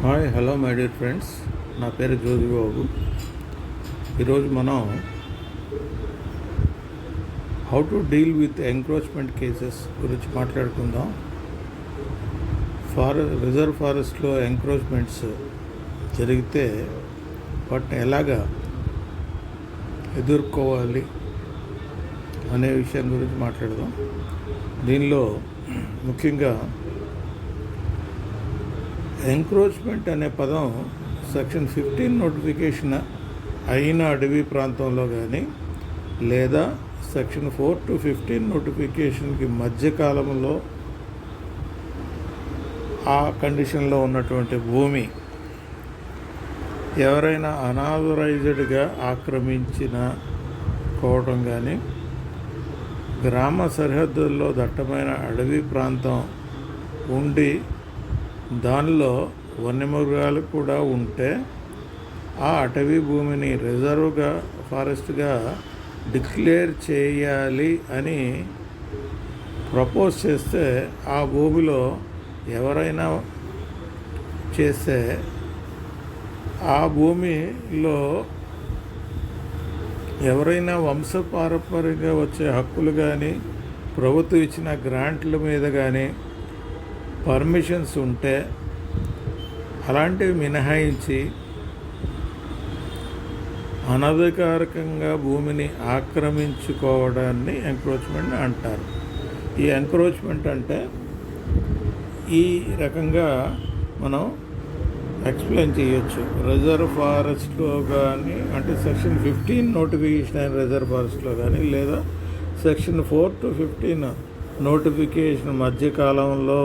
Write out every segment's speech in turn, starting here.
Hi hello my dear friends, నా పేరు జ్యోతిబాబు. ఈరోజు మనం how to deal with encroachment cases గురించి మాట్లాడుకుందాం. రిజర్వ్ ఫారెస్ట్లో ఎంక్రోచ్మెంట్స్ జరిగితే వాటిని ఎలాగా ఎదుర్కోవాలి అనే విషయం గురించి మాట్లాడదాం. దీనిలో ముఖ్యంగా ఎంక్రోచ్మెంట్ అనే పదం సెక్షన్ 15 నోటిఫికేషన్ అయిన అడవి ప్రాంతంలో కానీ లేదా సెక్షన్ 4 to 15 నోటిఫికేషన్కి మధ్యకాలంలో ఆ కండిషన్లో ఉన్నటువంటి భూమి ఎవరైనా అనాథరైజ్డ్గా ఆక్రమించిన కోవడం కానీ, గ్రామ సరిహద్దుల్లో దట్టమైన అడవి ప్రాంతం ఉండి దానిలో వన్యమృగాలు కూడా ఉంటే ఆ అటవీ భూమిని రిజర్వ్గా ఫారెస్ట్గా డిక్లేర్ చేయాలి అని ప్రపోజ్ చేస్తే, ఆ భూమిలో ఎవరైనా చేస్తే ఆ భూమిలో ఎవరైనా వంశపారంపర్యంగా వచ్చే హక్కులు కానీ, ప్రభుత్వం ఇచ్చిన గ్రాంట్ల మీద కానీ పర్మిషన్స్ ఉంటే అలాంటివి మినహాయించి అనధికారికంగా భూమిని ఆక్రమించుకోవడాన్ని ఎంక్రోచ్మెంట్ అంటారు. ఈ ఎంక్రోచ్మెంట్ అంటే ఈ రకంగా మనం ఎక్స్ప్లెయిన్ చేయొచ్చు. రిజర్వ్ ఫారెస్ట్లో కానీ, అంటే సెక్షన్ 15 నోటిఫికేషన్ అయిన రిజర్వ్ ఫారెస్ట్లో కానీ, లేదా సెక్షన్ 4 to 15 నోటిఫికేషన్ మధ్యకాలంలో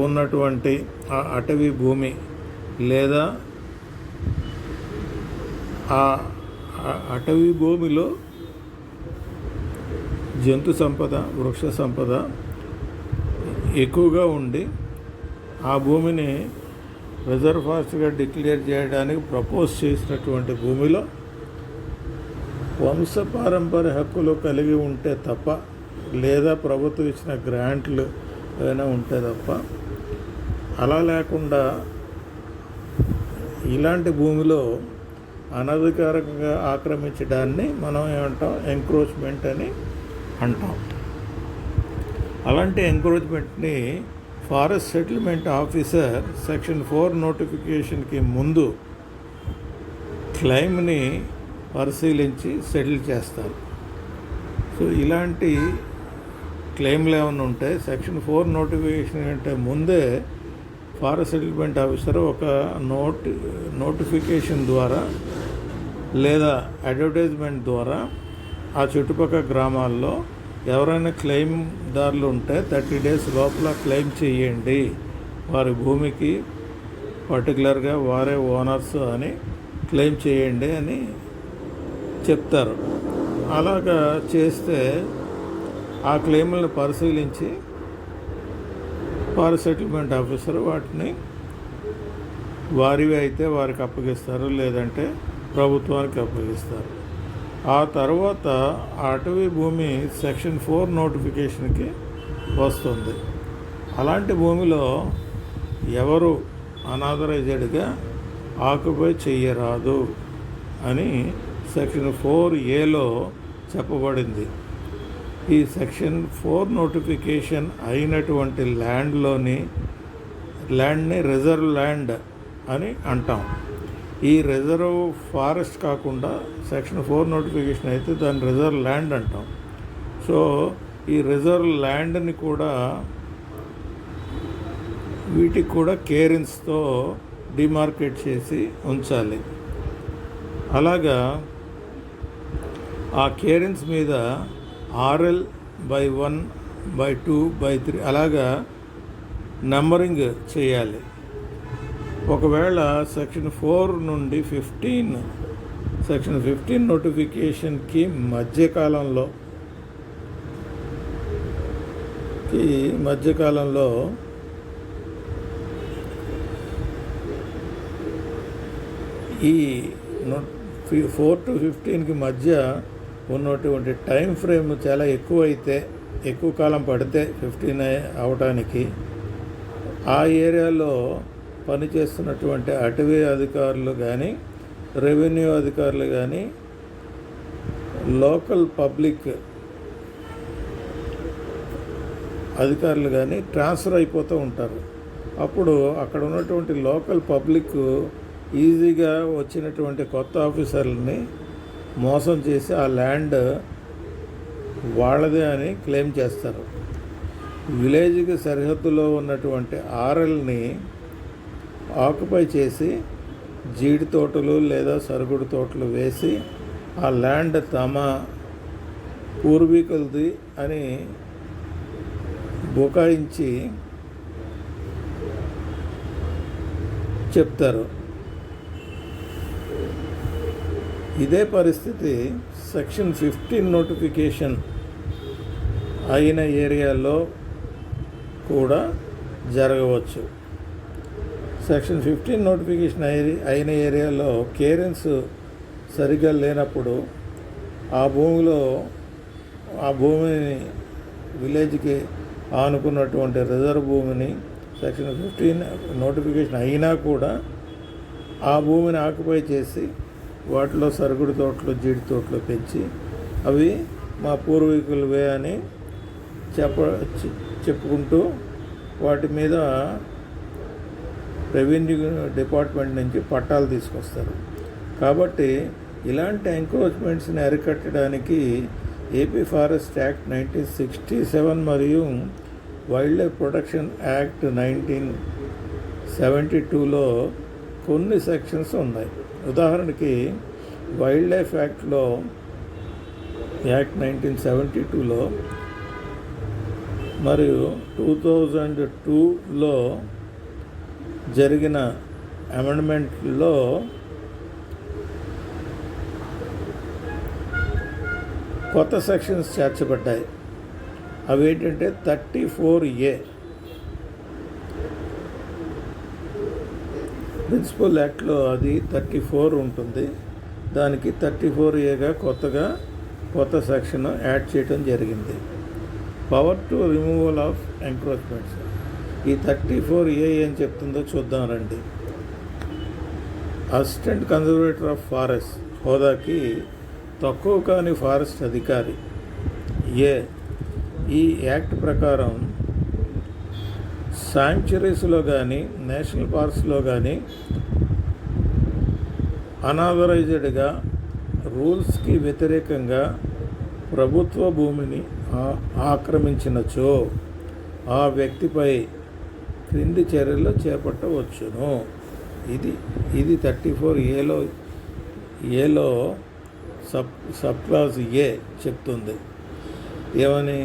ఉన్నటువంటి ఆ అటవీ భూమి, లేదా ఆ అటవీ భూమిలో జంతు సంపద, వృక్ష సంపద ఎక్కువగా ఉండి ఆ భూమిని రిజర్వ్ ఫారెస్ట్గా డిక్లేర్ చేయడానికి ప్రపోజ్ చేసినటువంటి భూమిలో వంశపారంపర్య హక్కులు కలిగి ఉంటే తప్ప, లేదా ప్రభుత్వం ఇచ్చిన గ్రాంట్లు ఏమైనా ఉంటే తప్ప, అలా లేకుండా ఇలాంటి భూమిలో అనధికారికంగా ఆక్రమించడాన్ని మనం ఏమంటాం, ఎంక్రోచ్మెంట్ అని అంటాం. అలాంటి ఎంక్రోచ్మెంట్ని ఫారెస్ట్ సెటిల్మెంట్ ఆఫీసర్ సెక్షన్ 4 నోటిఫికేషన్కి ముందు క్లెయిమ్ని పరిశీలించి సెటిల్ చేస్తారు. సో ఇలాంటి క్లెయిమ్లు ఏమైనా ఉంటే సెక్షన్ 4 నోటిఫికేషన్ కంటే ముందే ఫారెస్ట్ సెటిల్మెంట్ ఆఫీసర్ ఒక నోటిఫికేషన్ ద్వారా లేదా అడ్వర్టైజ్మెంట్ ద్వారా ఆ చుట్టుపక్కల గ్రామాల్లో ఎవరైనా క్లెయిమ్దారులు ఉంటే 30 days లోపల క్లెయిమ్ చేయండి, వారి భూమికి పర్టికులర్గా వారే ఓనర్స్ అని క్లెయిమ్ చేయండి అని చెప్తారు. అలాగా చేస్తే ఆ క్లెయిమ్లను పరిశీలించి ఫారెస్ట్ సెటిల్మెంట్ ఆఫీసర్ వాటిని వారివి అయితే వారికి అప్పగిస్తారు, లేదంటే ప్రభుత్వానికి అప్పగిస్తారు. ఆ తర్వాత అటవీ భూమి సెక్షన్ 4 నోటిఫికేషన్కి వస్తుంది. అలాంటి భూమిలో ఎవరు అనాథరైజ్డ్గా ఆక్యుపై చెయ్యరాదు అని సెక్షన్ 4A చెప్పబడింది. ఈ సెక్షన్ 4 నోటిఫికేషన్ అయినటువంటి ల్యాండ్ని రిజర్వ్ ల్యాండ్ అని అంటాం. ఈ రిజర్వ్ ఫారెస్ట్ కాకుండా సెక్షన్ 4 నోటిఫికేషన్ అయితే దాన్ని రిజర్వ్ ల్యాండ్ అంటాం. సో ఈ రిజర్వ్ ల్యాండ్ని కూడా వీటికి కూడా కేరెన్స్తో డిమార్కేట్ చేసి ఉంచాలి. అలాగా ఆ కేరెన్స్ మీద RL/1/2/3 అలాగా నెంబరింగ్ చేయాలి. ఒకవేళ సెక్షన్ 4 నుండి సెక్షన్ 15 నోటిఫికేషన్కి మధ్యకాలంలో ఈ 4 to 15కి మధ్య ఉన్నటువంటి టైం ఫ్రేమ్ చాలా ఎక్కువ కాలం పడితే 15 అవడానికి ఆ ఏరియాలో పనిచేస్తున్నటువంటి అటవీ అధికారులు కానీ, రెవెన్యూ అధికారులు కానీ, లోకల్ పబ్లిక్ అధికారులు కానీ ట్రాన్స్ఫర్ అయిపోతూ ఉంటారు. అప్పుడు అక్కడ ఉన్నటువంటి లోకల్ పబ్లిక్ ఈజీగా వచ్చినటువంటి కొత్త ఆఫీసర్లని మోసం చేసి ఆ ల్యాండ్ వాళ్ళదే అని క్లెయిమ్ చేస్తారు. విలేజ్కి సరిహద్దులో ఉన్నటువంటి ఆర్ఎల్ని ఆక్యుపై చేసి జీడి తోటలు లేదా సరుగుడు తోటలు వేసి ఆ ల్యాండ్ తమ పూర్వీకులది అని బుకాయించి చెప్తారు. ఇదే పరిస్థితి సెక్షన్ 15 నోటిఫికేషన్ అయిన ఏరియాలో కూడా జరగవచ్చు. సెక్షన్ 15 నోటిఫికేషన్ అయిన ఏరియాలో క్లియరెన్స్ సరిగ్గా లేనప్పుడు ఆ భూమిని విలేజ్కి ఆనుకున్నటువంటి రిజర్వ్ భూమిని సెక్షన్ 15 నోటిఫికేషన్ అయినా కూడా ఆ భూమిని ఆక్యుపై చేసి వాటిలో సరుగుడు తోటలు, జీడి తోటలు పెంచి అవి మా పూర్వీకులవే అని చెప్పుకుంటూ వాటి మీద రెవెన్యూ డిపార్ట్మెంట్ నుంచి పట్టాలు తీసుకొస్తారు. కాబట్టి ఇలాంటి ఎంక్రోచ్మెంట్స్ని అరికట్టడానికి ఏపీ ఫారెస్ట్ యాక్ట్ 1967 మరియు వైల్డ్ లైఫ్ ప్రొటెక్షన్ యాక్ట్ 1972లో కొన్ని సెక్షన్స్ ఉన్నాయి. ఉదాహరణకి వైల్డ్ లైఫ్ యాక్ట్ 1972లో మరియు 2002లో జరిగిన అమెండ్మెంట్లో కొత్త సెక్షన్స్ చేర్చబడ్డాయి. అవి ఏంటంటే 34A ప్రిన్సిపల్ యాక్ట్లో అది 34 ఉంటుంది. దానికి 34Aగా కొత్త సెక్షన్ యాడ్ చేయడం జరిగింది. Power to removal of encroachments. ఈ 34A ఏం చెప్తుందో చూద్దాం రండి. అసిస్టెంట్ కన్జర్వేటర్ ఆఫ్ ఫారెస్ట్ హోదాకి తక్కువ కాని ఫారెస్ట్ అధికారి ఈ యాక్ట్ ప్రకారం శాంక్చురీస్లో కానీ, నేషనల్ పార్క్స్లో కానీ అనాథరైజ్డ్గా రూల్స్కి వ్యతిరేకంగా ప్రభుత్వ భూమిని ఆక్రమించినచో ఆ వ్యక్తిపై క్రింది చర్యలు చేపట్టవచ్చును. ఇది 34Aలో సబ్ క్లాజ్ ఏ చెప్తుంది. ఏమని?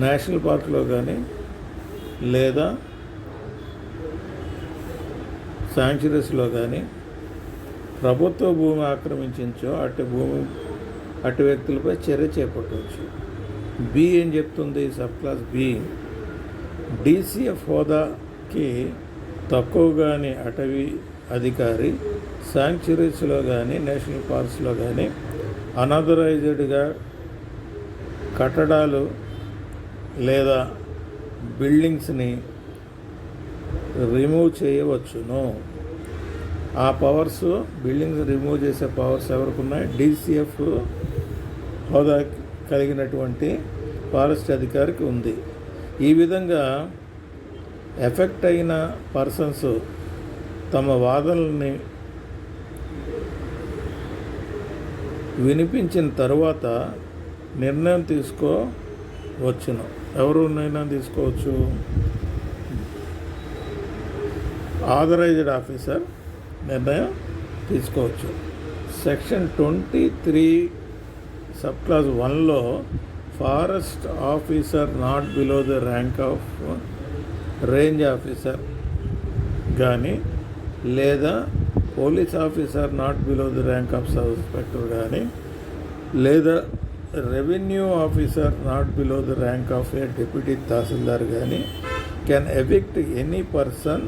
నేషనల్ పార్క్లో కానీ లేదా శాంక్చురీస్లో కానీ ప్రభుత్వ భూమి ఆక్రమించో అటు వ్యక్తులపై చర్య చేపట్టవచ్చు. బి ఏం చెప్తుంది? సబ్ క్లాస్ బి, DCF హోదాకి తక్కువ కానీ అటవీ అధికారి శాంక్చురీస్లో కానీ నేషనల్ పార్క్స్లో కానీ అనాథరైజ్డ్గా కట్టడాలు లేదా బిల్డింగ్స్ని రిమూవ్ చేయవచ్చును. ఆ పవర్స్, బిల్డింగ్స్ రిమూవ్ చేసే పవర్స్ ఎవరికి ఉన్నాయి? DCF హోదా కలిగినటువంటి ఫారెస్ట్ అధికారికి ఉంది. ఈ విధంగా ఎఫెక్ట్ అయిన పర్సన్స్ తమ వాదనల్ని వినిపించిన తరువాత నిర్ణయం తీసుకోవచ్చును. ఎవరు నిర్ణయం తీసుకోవచ్చు? ఆథరైజ్డ్ ఆఫీసర్ నిర్ణయం తీసుకోవచ్చు. సెక్షన్ 23 సబ్ క్లాస్ 1లో forest officer not below the rank of range officer కానీ లేదా police officer not below the rank of sub inspector కానీ లేదా revenue officer not below the rank of a deputy tahsildar కానీ can evict any person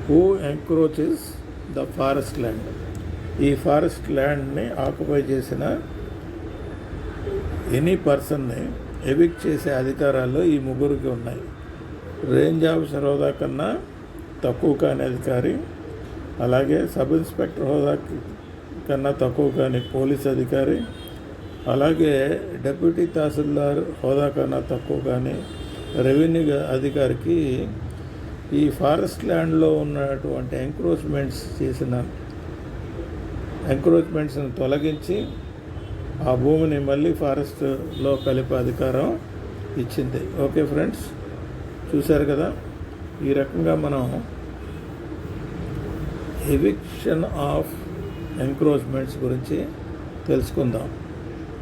who encroaches the forest land. ఈ forest ల్యాండ్ని occupy చేసిన any పర్సన్ని evict చేసే అధికారాలు ఈ ముగ్గురికి ఉన్నాయి. రేంజ్ ఆఫీసర్ హోదా కన్నా తక్కువ కాని అధికారి, అలాగే సబ్ ఇన్స్పెక్టర్ హోదా కన్నా తక్కువ కాని పోలీస్ అధికారి, అలాగే డిప్యూటీ తహసీల్దార్ హోదా కన్నా తక్కువ కానీ రెవెన్యూ అధికారికి ఈ ఫారెస్ట్ ల్యాండ్లో ఉన్నటువంటి ఎంక్రోచ్మెంట్స్ని తొలగించి ఆ భూమిని మళ్ళీ ఫారెస్ట్లో కలిపే అధికారం ఇచ్చింది. ఓకే ఫ్రెండ్స్, చూశారు కదా, ఈ రకంగా మనం ఎవిక్షన్ ఆఫ్ ఎంక్రోచ్మెంట్స్ గురించి తెలుసుకుందాం.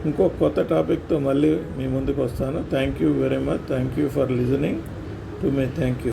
ఇంకో కొత్త టాపిక్తో మళ్ళీ మీ ముందుకు వస్తాను. Thank you very much. Thank you for listening to me. Thank you.